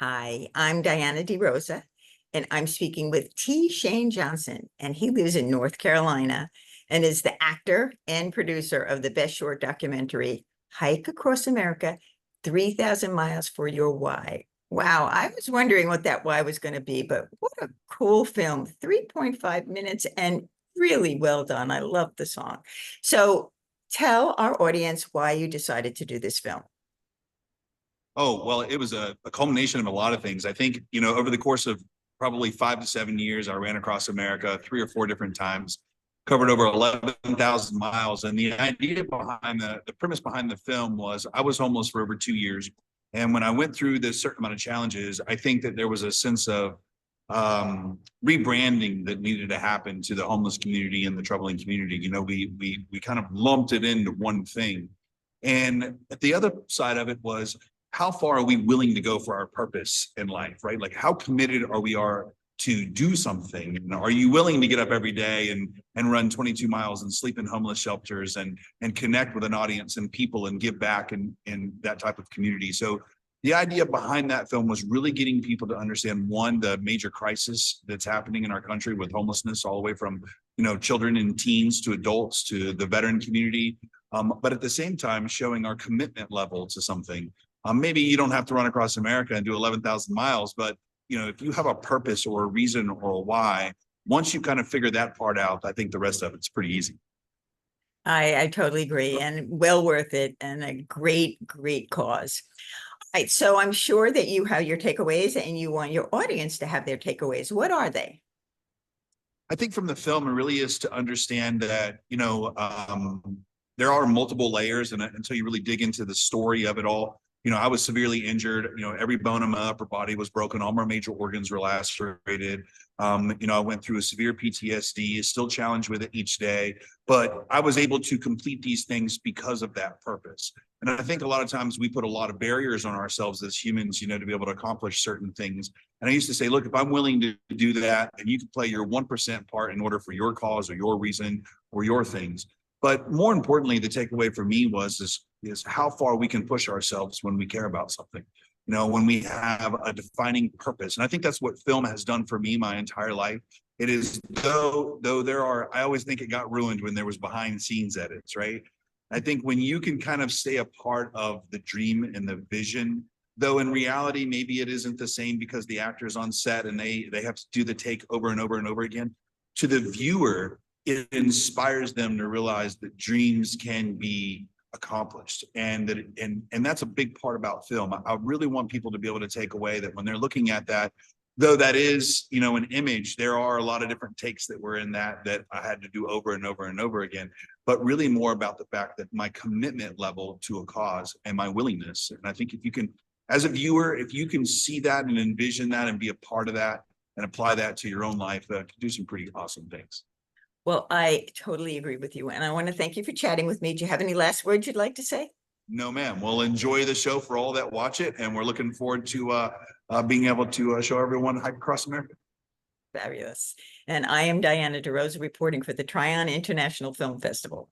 Hi, I'm Diana DeRosa, and I'm speaking with T. Shane Johnson, and he lives in North Carolina and is the actor and producer of the best short documentary, Hike Across America, 3,000 Miles for Your Why. Wow, I was wondering what that why was going to be, but what a cool film, 3.5 minutes and really well done. I love the song. So tell our audience why you decided to do this film. Oh, well, it was a culmination of a lot of things. I think, over the course of probably 5 to 7 years, I ran across America 3 or 4 different times, covered over 11,000 miles. And the idea behind the premise behind the film was I was homeless for over 2 years. And when I went through this certain amount of challenges, I think that there was a sense of rebranding that needed to happen to the homeless community and the troubling community. We kind of lumped it into one thing. And the other side of it was, how far are we willing to go for our purpose in life, right? Like, how committed are we to do something? Are you willing to get up every day and run 22 miles and sleep in homeless shelters and connect with an audience and people and give back in that type of community? So the idea behind that film was really getting people to understand, one, the major crisis that's happening in our country with homelessness, all the way from, children and teens to adults to the veteran community. But at the same time, showing our commitment level to something. Maybe you don't have to run across America and do 11,000 miles, but if you have a purpose or a reason or a why, once you kind of figure that part out, I think the rest of it's pretty easy. I totally agree, and well worth it, and a great cause. All right, so I'm sure that you have your takeaways and you want your audience to have their takeaways. What are they? I think from the film, it really is to understand that, there are multiple layers, and until you really dig into the story of it all, I was severely injured. Every bone in my upper body was broken. All my major organs were lacerated. I went through a severe PTSD, still challenged with it each day, but I was able to complete these things because of that purpose. And I think a lot of times we put a lot of barriers on ourselves as humans, to be able to accomplish certain things. And I used to say, look, if I'm willing to do that, and you can play your 1% part in order for your cause or your reason or your things. But more importantly, the takeaway for me is how far we can push ourselves when we care about something, when we have a defining purpose. And I think that's what film has done for me my entire life. It is, though I always think it got ruined when there was behind scenes edits, right? I think when you can kind of stay a part of the dream and the vision, though in reality, maybe it isn't the same because the actor's on set and they have to do the take over and over and over again. To the viewer, it inspires them to realize that dreams can be accomplished, and that's a big part about film. I really want people to be able to take away that when they're looking at that, though that is an image, there are a lot of different takes that were in that I had to do over and over and over again, but really more about the fact that my commitment level to a cause and my willingness. And I think if you can, as a viewer, if you can see that and envision that and be a part of that and apply that to your own life, can do some pretty awesome things. Well, I totally agree with you, and I want to thank you for chatting with me. Do you have any last words you'd like to say? No, ma'am. Well, enjoy the show for all that watch it, and we're looking forward to being able to show everyone Hike Across America. Fabulous. And I am Diana DeRosa reporting for the Tryon International Film Festival.